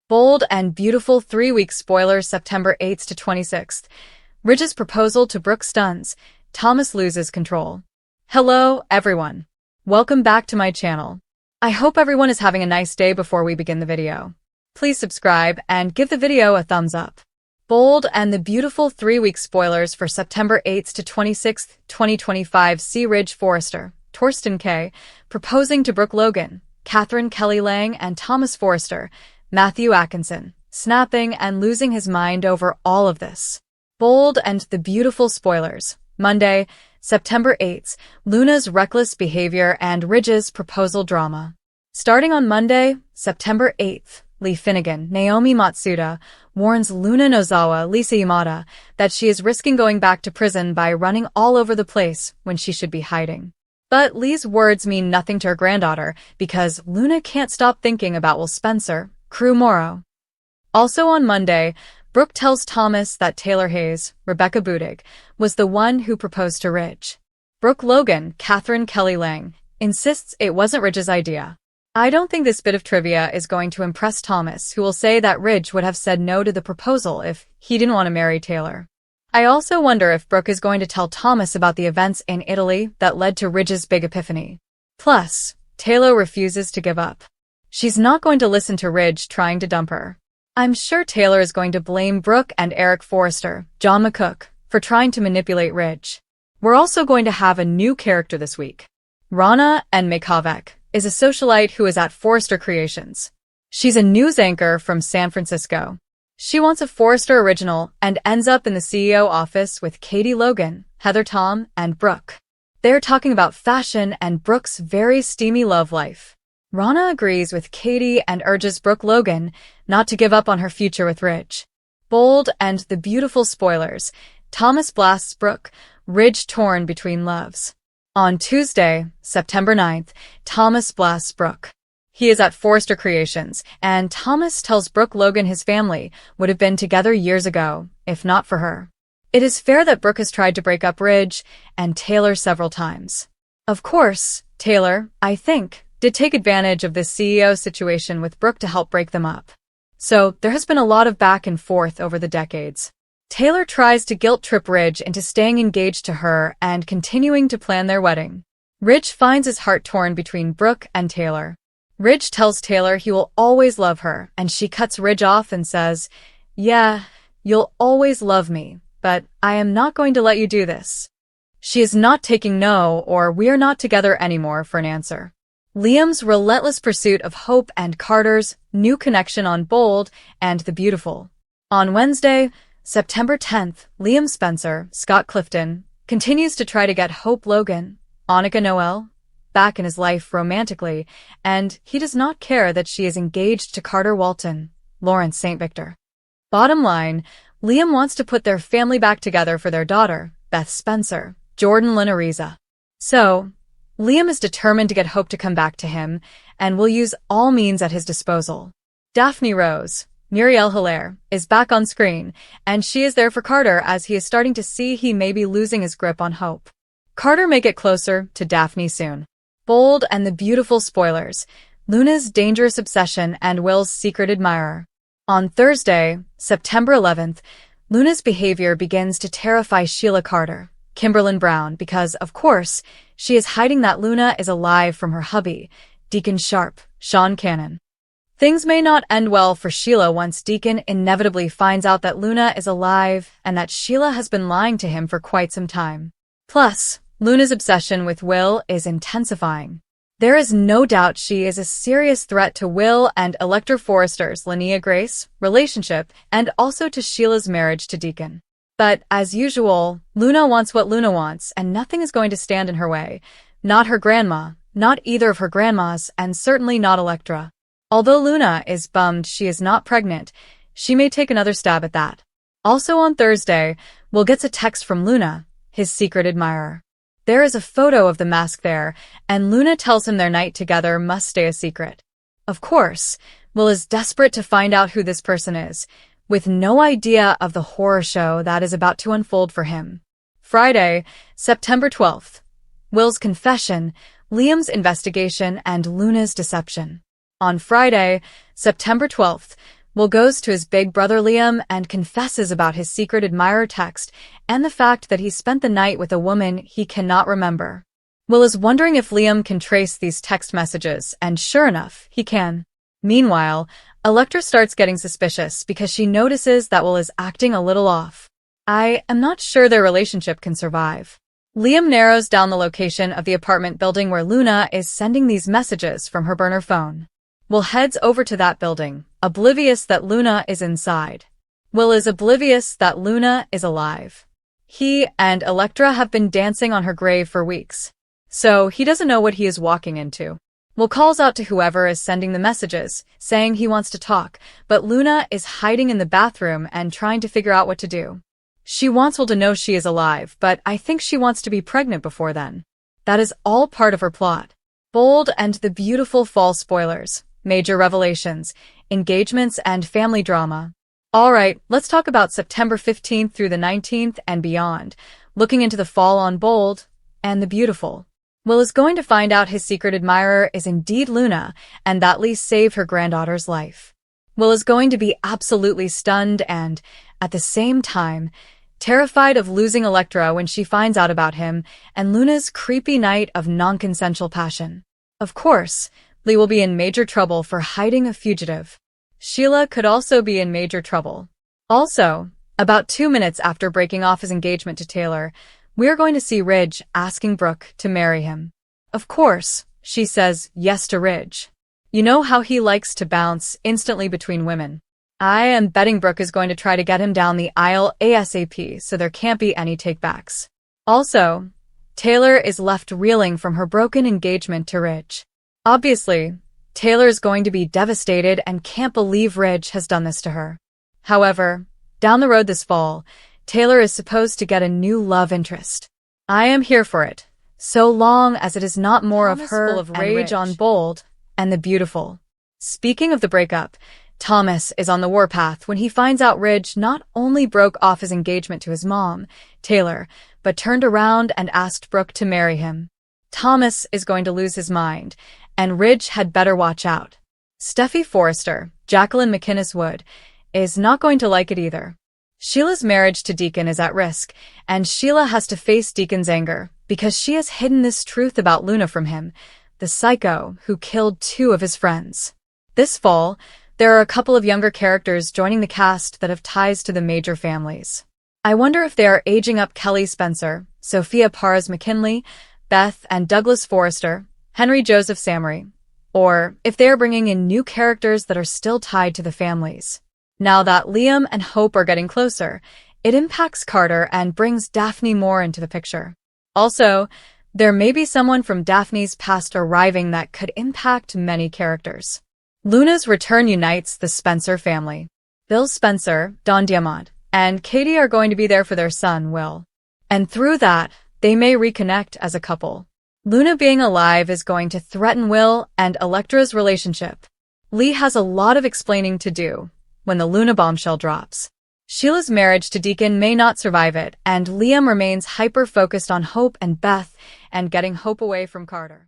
Bold and beautiful 3-week spoilers September 8th to 26th. Ridge's proposal to Brooke stuns. Thomas loses control. Hello, everyone. Welcome back to my channel. I hope everyone is having a nice day. Before we begin the video, please subscribe and give the video a thumbs up. Bold and the beautiful 3-week spoilers for September 8th to 26th, 2025 see Ridge Forrester, Torsten K., proposing to Brooke Logan, Catherine Kelly Lang and Thomas Forrester, Matthew Atkinson, snapping and losing his mind over all of this. Bold and the beautiful spoilers. Monday, September 8th, Luna's reckless behavior and Ridge's proposal drama. Starting on Monday, September 8th, Lee Finnegan, Naomi Matsuda, warns Luna Nozawa, Lisa Yamada, that she is risking going back to prison by running all over the place when she should be hiding. But Lee's words mean nothing to her granddaughter because Luna can't stop thinking about Will Spencer, Crew Morrow. Also on Monday, Brooke tells Thomas that Taylor Hayes, Rebecca Budig, was the one who proposed to Ridge. Brooke Logan, Catherine Kelly Lang, insists it wasn't Ridge's idea. I don't think this bit of trivia is going to impress Thomas, who will say that Ridge would have said no to the proposal if he didn't want to marry Taylor. I also wonder if Brooke is going to tell Thomas about the events in Italy that led to Ridge's big epiphany. Plus, Taylor refuses to give up. She's not going to listen to Ridge trying to dump her. I'm sure Taylor is going to blame Brooke and Eric Forrester, John McCook, for trying to manipulate Ridge. We're also going to have a new character this week. Rana N. Makovec is a socialite who is at Forrester Creations. She's a news anchor from San Francisco. She wants a Forrester original and ends up in the CEO office with Katie Logan, Heather Tom, and Brooke. They're talking about fashion and Brooke's very steamy love life. Rana agrees with Katie and urges Brooke Logan not to give up on her future with Ridge. Bold and the beautiful spoilers. Thomas blasts Brooke, Ridge torn between loves. On Tuesday, September 9th, Thomas blasts Brooke. He is at Forrester Creations, and Thomas tells Brooke Logan his family would have been together years ago, if not for her. It is fair that Brooke has tried to break up Ridge and Taylor several times. Of course, Taylor, I think, did take advantage of this CEO situation with Brooke to help break them up. So, there has been a lot of back and forth over the decades. Taylor tries to guilt-trip Ridge into staying engaged to her and continuing to plan their wedding. Ridge finds his heart torn between Brooke and Taylor. Ridge tells Taylor he will always love her, and she cuts Ridge off and says, "Yeah, you'll always love me, but I am not going to let you do this." She is not taking no or "we're not together anymore" for an answer. Liam's relentless pursuit of hope and Carter's new connection on Bold and the Beautiful. On Wednesday, September 10th, Liam Spencer, Scott Clifton, continues to try to get Hope Logan, Annika Noel, back in his life romantically, and he does not care that she is engaged to Carter Walton, Lawrence St. Victor. Bottom line, Liam wants to put their family back together for their daughter, Beth Spencer, Jordan Linariza. So, Liam is determined to get Hope to come back to him, and will use all means at his disposal. Daphne Rose, Muriel Hilaire, is back on screen, and she is there for Carter as he is starting to see he may be losing his grip on Hope. Carter may get closer to Daphne soon. Bold and the beautiful spoilers. Luna's dangerous obsession and Will's secret admirer. On Thursday, September 11th, Luna's behavior begins to terrify Sheila Carter, Kimberlyn Brown, because, of course, she is hiding that Luna is alive from her hubby, Deacon Sharp, Sean Cannon. Things may not end well for Sheila once Deacon inevitably finds out that Luna is alive and that Sheila has been lying to him for quite some time. Plus, Luna's obsession with Will is intensifying. There is no doubt she is a serious threat to Will and Elector Forrester's Linnea Grace relationship and also to Sheila's marriage to Deacon. But, as usual, Luna wants what Luna wants, and nothing is going to stand in her way. Not her grandma, not either of her grandmas, and certainly not Electra. Although Luna is bummed she is not pregnant, she may take another stab at that. Also on Thursday, Will gets a text from Luna, his secret admirer. There is a photo of the mask there, and Luna tells him their night together must stay a secret. Of course, Will is desperate to find out who this person is, with no idea of the horror show that is about to unfold for him. Friday, September 12th. Will's confession, Liam's investigation, and Luna's deception. On Friday, September 12th, Will goes to his big brother Liam and confesses about his secret admirer text and the fact that he spent the night with a woman he cannot remember. Will is wondering if Liam can trace these text messages, and sure enough, he can. Meanwhile, Electra starts getting suspicious because she notices that Will is acting a little off. I am not sure their relationship can survive. Liam narrows down the location of the apartment building where Luna is sending these messages from her burner phone. Will heads over to that building, oblivious that Luna is inside. Will is oblivious that Luna is alive. He and Electra have been dancing on her grave for weeks, so he doesn't know what he is walking into. Will calls out to whoever is sending the messages, saying he wants to talk, but Luna is hiding in the bathroom and trying to figure out what to do. She wants Will to know she is alive, but I think she wants to be pregnant before then. That is all part of her plot. Bold and the beautiful fall spoilers, major revelations, engagements, and family drama. Alright, let's talk about September 15th through the 19th and beyond, looking into the fall on Bold and the beautiful. Will is going to find out his secret admirer is indeed Luna, and that Lee saved her granddaughter's life. Will is going to be absolutely stunned and, at the same time, terrified of losing Electra when she finds out about him and Luna's creepy night of non-consensual passion. Of course, Lee will be in major trouble for hiding a fugitive. Sheila could also be in major trouble. Also, about 2 minutes after breaking off his engagement to Taylor, we're going to see Ridge asking Brooke to marry him. Of course, she says yes to Ridge. You know how he likes to bounce instantly between women. I am betting Brooke is going to try to get him down the aisle ASAP, so there can't be any takebacks. Also, Taylor is left reeling from her broken engagement to Ridge. Obviously, Taylor is going to be devastated and can't believe Ridge has done this to her. However, down the road this fall, Taylor is supposed to get a new love interest. I am here for it, so long as it is not more of her full of rage on Bold and the beautiful. Speaking of the breakup, Thomas is on the warpath when he finds out Ridge not only broke off his engagement to his mom, Taylor, but turned around and asked Brooke to marry him. Thomas is going to lose his mind, and Ridge had better watch out. Steffi Forrester, Jacqueline McInnes Wood, is not going to like it either. Sheila's marriage to Deacon is at risk, and Sheila has to face Deacon's anger because she has hidden this truth about Luna from him, the psycho who killed 2 of his friends. This fall, there are a couple of younger characters joining the cast that have ties to the major families. I wonder if they are aging up Kelly Spencer, Sophia Parrs McKinley, Beth and Douglas Forrester, Henry Joseph Samry, or if they are bringing in new characters that are still tied to the families. Now that Liam and Hope are getting closer, it impacts Carter and brings Daphne more into the picture. Also, there may be someone from Daphne's past arriving that could impact many characters. Luna's return unites the Spencer family. Bill Spencer, Don Diamont, and Katie are going to be there for their son, Will. And through that, they may reconnect as a couple. Luna being alive is going to threaten Will and Electra's relationship. Lee has a lot of explaining to do when the Luna bombshell drops. Sheila's marriage to Deacon may not survive it, and Liam remains hyper-focused on Hope and Beth and getting Hope away from Carter.